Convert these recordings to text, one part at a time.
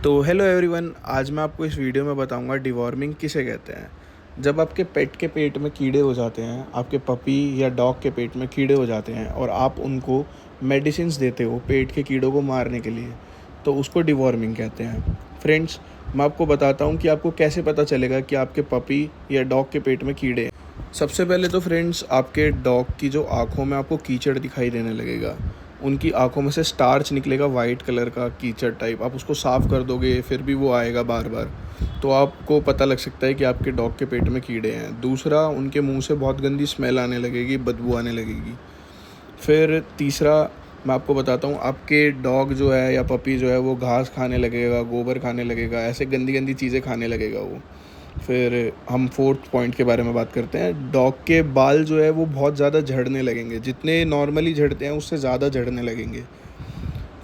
तो hello everyone, आज मैं आपको इस वीडियो में बताऊंगा डिवॉर्मिंग किसे कहते हैं। जब आपके पेट के पेट में कीड़े हो जाते हैं, आपके पपी या डॉग के पेट में कीड़े हो जाते हैं और आप उनको मेडिसिन्स देते हो पेट के कीड़ों को मारने के लिए, तो उसको डिवॉर्मिंग कहते हैं। फ्रेंड्स, मैं आपको बताता हूँ कि आपको कैसे पता चलेगा कि आपके पपी या डॉग के पेट में कीड़े हैं। सबसे पहले तो फ्रेंड्स, आपके डॉग की जो आँखों में आपको कीचड़ दिखाई देने लगेगा। उनकी आँखों में से स्टार्च निकलेगा, वाइट कलर का कीचड़ टाइप। आप उसको साफ़ कर दोगे फिर भी वो आएगा बार बार, तो आपको पता लग सकता है कि आपके डॉग के पेट में कीड़े हैं। दूसरा, उनके मुंह से बहुत गंदी स्मेल आने लगेगी, बदबू आने लगेगी। फिर तीसरा, मैं आपको बताता हूँ, आपके डॉग जो है या पपी जो है वो घास खाने लगेगा, गोबर खाने लगेगा, ऐसे गंदी गंदी चीज़ें खाने लगेगा वो। फिर हम फोर्थ पॉइंट के बारे में बात करते हैं। डॉग के बाल जो है वो बहुत ज़्यादा झड़ने लगेंगे, जितने नॉर्मली झड़ते हैं उससे ज़्यादा झड़ने लगेंगे।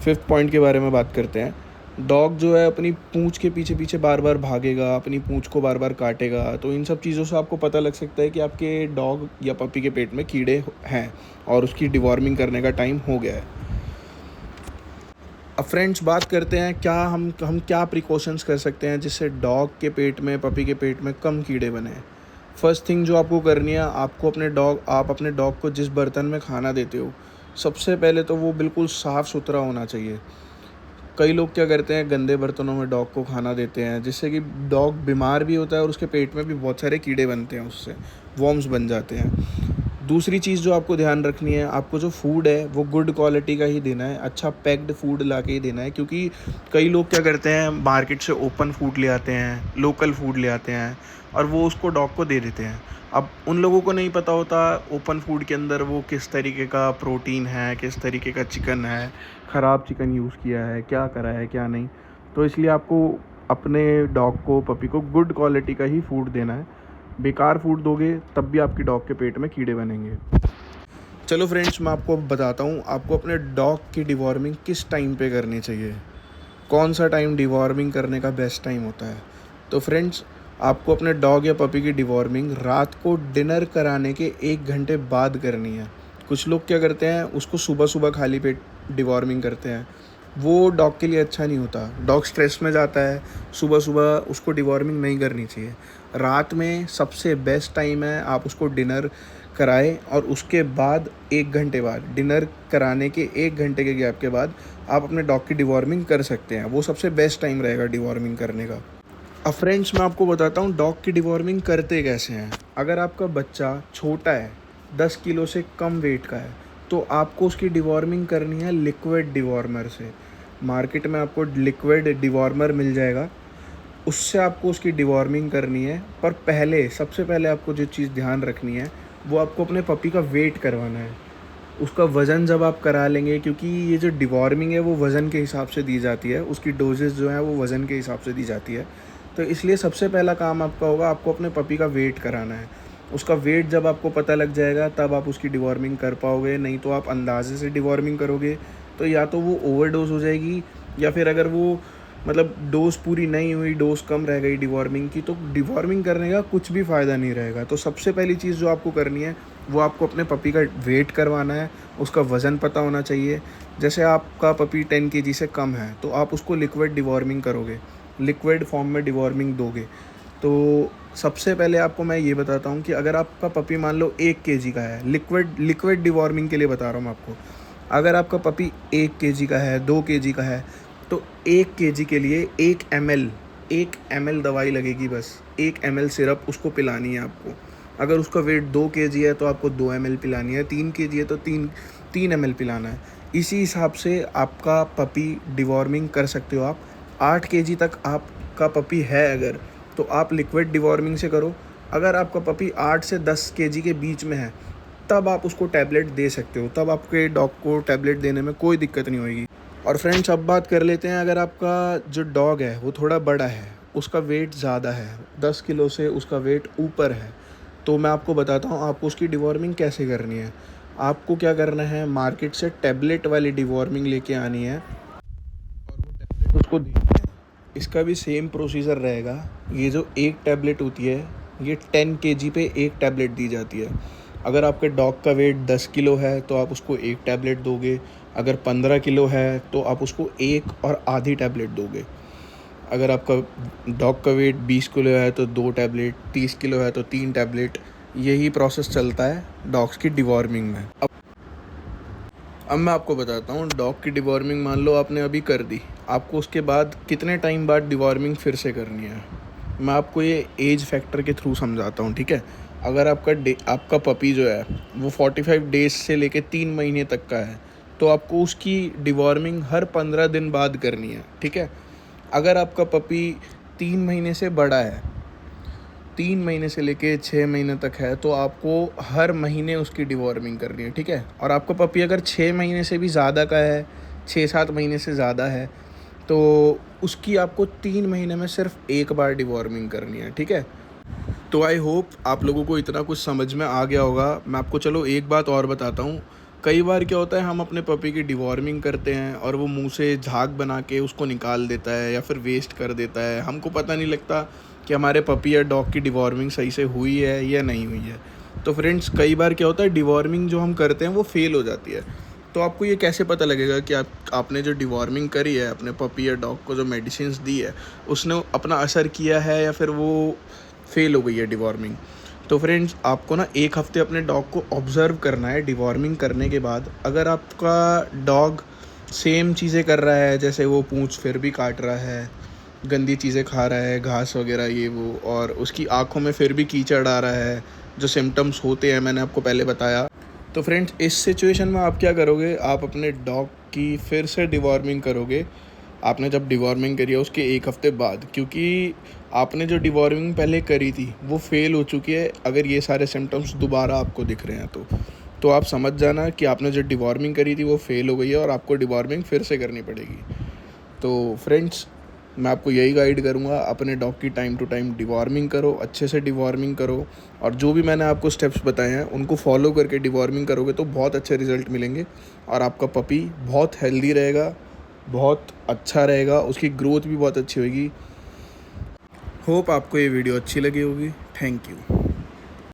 फिफ्थ पॉइंट के बारे में बात करते हैं। डॉग जो है अपनी पूँछ के पीछे पीछे बार बार भागेगा, अपनी पूँछ को बार बार काटेगा। तो इन सब चीज़ों से आपको पता लग सकता है कि आपके डॉग या पपी के पेट में कीड़े हैं और उसकी डिवॉर्मिंग करने का टाइम हो गया है। अब फ्रेंड्स, बात करते हैं क्या हम क्या प्रिकॉशंस कर सकते हैं जिससे डॉग के पेट में, पपी के पेट में कम कीड़े बने। फर्स्ट थिंग जो आपको करनी है, आप अपने डॉग को जिस बर्तन में खाना देते हो, सबसे पहले तो वो बिल्कुल साफ़ सुथरा होना चाहिए। कई लोग क्या करते हैं, गंदे बर्तनों में डॉग को खाना देते हैं, जिससे कि डॉग बीमार भी होता है और उसके पेट में भी बहुत सारे कीड़े बनते हैं, उससे वॉर्म्स बन जाते हैं। दूसरी चीज़ जो आपको ध्यान रखनी है, आपको जो फूड है वो गुड क्वालिटी का ही देना है, अच्छा पैक्ड फूड ला के ही देना है। क्योंकि कई लोग क्या करते हैं, मार्केट से ओपन फूड ले आते हैं, लोकल फूड ले आते हैं और वो उसको डॉग को दे देते हैं। अब उन लोगों को नहीं पता होता ओपन फूड के अंदर वो किस तरीके का प्रोटीन है, किस तरीके का चिकन है, ख़राब चिकन यूज़ किया है, क्या करा है क्या नहीं। तो इसलिए आपको अपने डॉग को, पपी को गुड क्वालिटी का ही फूड देना है। बेकार फूड दोगे तब भी आपकी डॉग के पेट में कीड़े बनेंगे। चलो फ्रेंड्स, मैं आपको बताता हूँ आपको अपने डॉग की डिवॉर्मिंग किस टाइम पे करनी चाहिए। कौन सा टाइम डिवॉर्मिंग करने का बेस्ट टाइम होता है। तो फ्रेंड्स, आपको अपने डॉग या पपी की डिवॉर्मिंग रात को डिनर कराने के 1 घंटे बाद करनी है। कुछ लोग क्या करते हैं, उसको सुबह सुबह खाली पेट डिवॉर्मिंग करते हैं। वो डॉग के लिए अच्छा नहीं होता। डॉग स्ट्रेस में जाता है, सुबह सुबह उसको डिवॉर्मिंग नहीं करनी चाहिए। रात में सबसे बेस्ट टाइम है, आप उसको डिनर कराएं और उसके बाद 1 घंटे बाद, डिनर कराने के 1 घंटे के गैप के बाद आप अपने डॉग की डिवॉर्मिंग कर सकते हैं। वो सबसे बेस्ट टाइम रहेगा डिवॉर्मिंग करने का। अब फ्रेंड्स, मैं आपको बताता हूँ डॉग की डिवॉर्मिंग करते कैसे हैं। अगर आपका बच्चा छोटा है, 10 किलो से कम वेट का है, तो आपको उसकी डिवॉर्मिंग करनी है लिक्विड डिवॉर्मर से। मार्केट में आपको लिक्विड डिवॉर्मर मिल जाएगा, उससे आपको उसकी डिवॉर्मिंग करनी है। पर सबसे पहले आपको जो चीज़ ध्यान रखनी है, वो आपको अपने पपी का वेट करवाना है। उसका वज़न जब आप करा लेंगे, क्योंकि ये जो डिवॉर्मिंग है वो वज़न के हिसाब से दी जाती है, उसकी डोजेज़ जो हैं वो वज़न के हिसाब से दी जाती है। तो इसलिए सबसे पहला काम आपका होगा, आपको अपने पपी का वेट कराना है। उसका वेट जब आपको पता लग जाएगा तब आप उसकी डिवॉर्मिंग कर पाओगे। नहीं तो आप अंदाज़े से डिवॉर्मिंग करोगे तो या तो वो ओवरडोज़ हो जाएगी, या फिर अगर वो मतलब डोज़ पूरी नहीं हुई, डोज़ कम रह गई डिवॉर्मिंग की, तो डिवॉर्मिंग करने का कुछ भी फ़ायदा नहीं रहेगा। तो सबसे पहली चीज़ जो आपको करनी है, वो आपको अपने पपी का वेट करवाना है। उसका वज़न पता होना चाहिए। जैसे आपका पपी 10 केजी से कम है तो आप उसको लिक्विड डिवॉर्मिंग करोगे, लिक्विड फॉर्म में डिवॉर्मिंग दोगे। तो सबसे पहले आपको मैं ये बताता हूँ कि अगर आपका पपी मान लो 1 केजी का है, लिक्विड लिक्विड डिवॉर्मिंग के लिए बता रहा हूँ मैं आपको। अगर आपका पपी 1 केजी का है, 2 केजी का है, तो 1 केजी के लिए 1 ml दवाई लगेगी बस। 1 ml सिरप उसको पिलानी है आपको। अगर उसका वेट 2 केजी है तो आपको 2 ml पिलानी है, 3 केजी है तो 3 ml पिलाना है। इसी हिसाब से आपका पपी डिवॉर्मिंग कर सकते हो आप। 8 केजी तक आपका पपी है अगर, तो आप लिक्विड डिवॉर्मिंग से करो। अगर आपका पपी 8 से 10 केजी के बीच में है, तब आप उसको टैबलेट दे सकते हो। तब आपके डॉग को टैबलेट देने में कोई दिक्कत नहीं होगी। और फ्रेंड्स, अब बात कर लेते हैं, अगर आपका जो डॉग है वो थोड़ा बड़ा है, उसका वेट ज़्यादा है, 10 किलो से उसका वेट ऊपर है, तो मैं आपको बताता हूँ आपको उसकी डिवॉर्मिंग कैसे करनी है। आपको क्या करना है, मार्केट से टैबलेट वाली डिवॉर्मिंग लेके आनी है और वो टैबलेट उसको देनी है। इसका भी सेम प्रोसीजर रहेगा। ये जो एक टैबलेट होती है, ये 10 केजी पे एक टैबलेट दी जाती है। अगर आपके डॉग का वेट 10 किलो है तो आप उसको एक टैबलेट दोगे। अगर 15 किलो है तो आप उसको एक और आधी टैबलेट दोगे। अगर आपका डॉग का वेट 20 किलो है तो 2 टैबलेट, 30 किलो है तो 3 टैबलेट, यही प्रोसेस चलता है डॉग्स की डिवॉर्मिंग में। अब मैं आपको बताता हूँ, डॉग की डिवॉर्मिंग मान लो आपने अभी कर दी, आपको उसके बाद कितने टाइम बाद डिवॉर्मिंग फिर से करनी है। मैं आपको ये एज फैक्टर के थ्रू समझाता हूँ, ठीक है। अगर आपका पपी जो है वो 45 डेज से लेके 3 महीने तक का है, तो आपको उसकी डिवॉर्मिंग हर 15 दिन बाद करनी है, ठीक है। अगर आपका पपी 3 महीने से बड़ा है, 3 महीने से लेके 6 महीने तक है, तो आपको हर महीने उसकी डिवॉर्मिंग करनी है, ठीक है। और आपका पपी अगर 6 महीने से भी ज़्यादा का है, 6-7 महीने से ज़्यादा है, तो उसकी आपको 3 महीने में सिर्फ एक बार डिवॉर्मिंग करनी है, ठीक है। तो आई होप आप लोगों को इतना कुछ समझ में आ गया होगा। मैं आपको चलो एक बात और बताता हूँ। कई बार क्या होता है, हम अपने पपी की डिवॉर्मिंग करते हैं और वो मुंह से झाग बना के उसको निकाल देता है या फिर वेस्ट कर देता है। हमको पता नहीं लगता कि हमारे पपी या डॉग की डिवॉर्मिंग सही से हुई है या नहीं हुई है। तो फ्रेंड्स, कई बार क्या होता है, डिवॉर्मिंग जो हम करते हैं वो फेल हो जाती है। तो आपको ये कैसे पता लगेगा कि आपने जो डिवॉर्मिंग करी है, अपने पपी या डॉग को जो मेडिसिन दी है, उसने अपना असर किया है या फिर वो फेल हो गई है डिवॉर्मिंग। तो फ्रेंड्स, आपको ना 1 हफ़्ते अपने डॉग को ऑब्ज़र्व करना है डिवॉर्मिंग करने के बाद। अगर आपका डॉग सेम चीज़ें कर रहा है, जैसे वो पूँछ फिर भी काट रहा है, गंदी चीज़ें खा रहा है, घास वगैरह ये वो, और उसकी आँखों में फिर भी कीचड़ आ रहा है, जो सिम्पटम्स होते हैं मैंने आपको पहले बताया, तो फ्रेंड्स इस सिचुएशन में आप क्या करोगे, आप अपने डॉग की फिर से डिवॉर्मिंग करोगे। आपने जब डिवॉर्मिंग करी है उसके 1 हफ़्ते बाद, क्योंकि आपने जो डिवॉर्मिंग पहले करी थी वो फेल हो चुकी है। अगर ये सारे सिम्टम्स दोबारा आपको दिख रहे हैं तो आप समझ जाना कि आपने जो डिवॉर्मिंग करी थी वो फेल हो गई है और आपको डिवॉर्मिंग फिर से करनी पड़ेगी। तो फ्रेंड्स, मैं आपको यही गाइड करूँगा, अपने डॉग की टाइम टू टाइम डिवॉर्मिंग करो, अच्छे से डिवॉर्मिंग करो, और जो भी मैंने आपको स्टेप्स बताए हैं उनको फॉलो करके डिवॉर्मिंग करोगे तो बहुत अच्छे रिज़ल्ट मिलेंगे और आपका पपी बहुत हेल्दी रहेगा, बहुत अच्छा रहेगा, उसकी ग्रोथ भी बहुत अच्छी होगी। होप आपको ये वीडियो अच्छी लगी होगी। Thank you.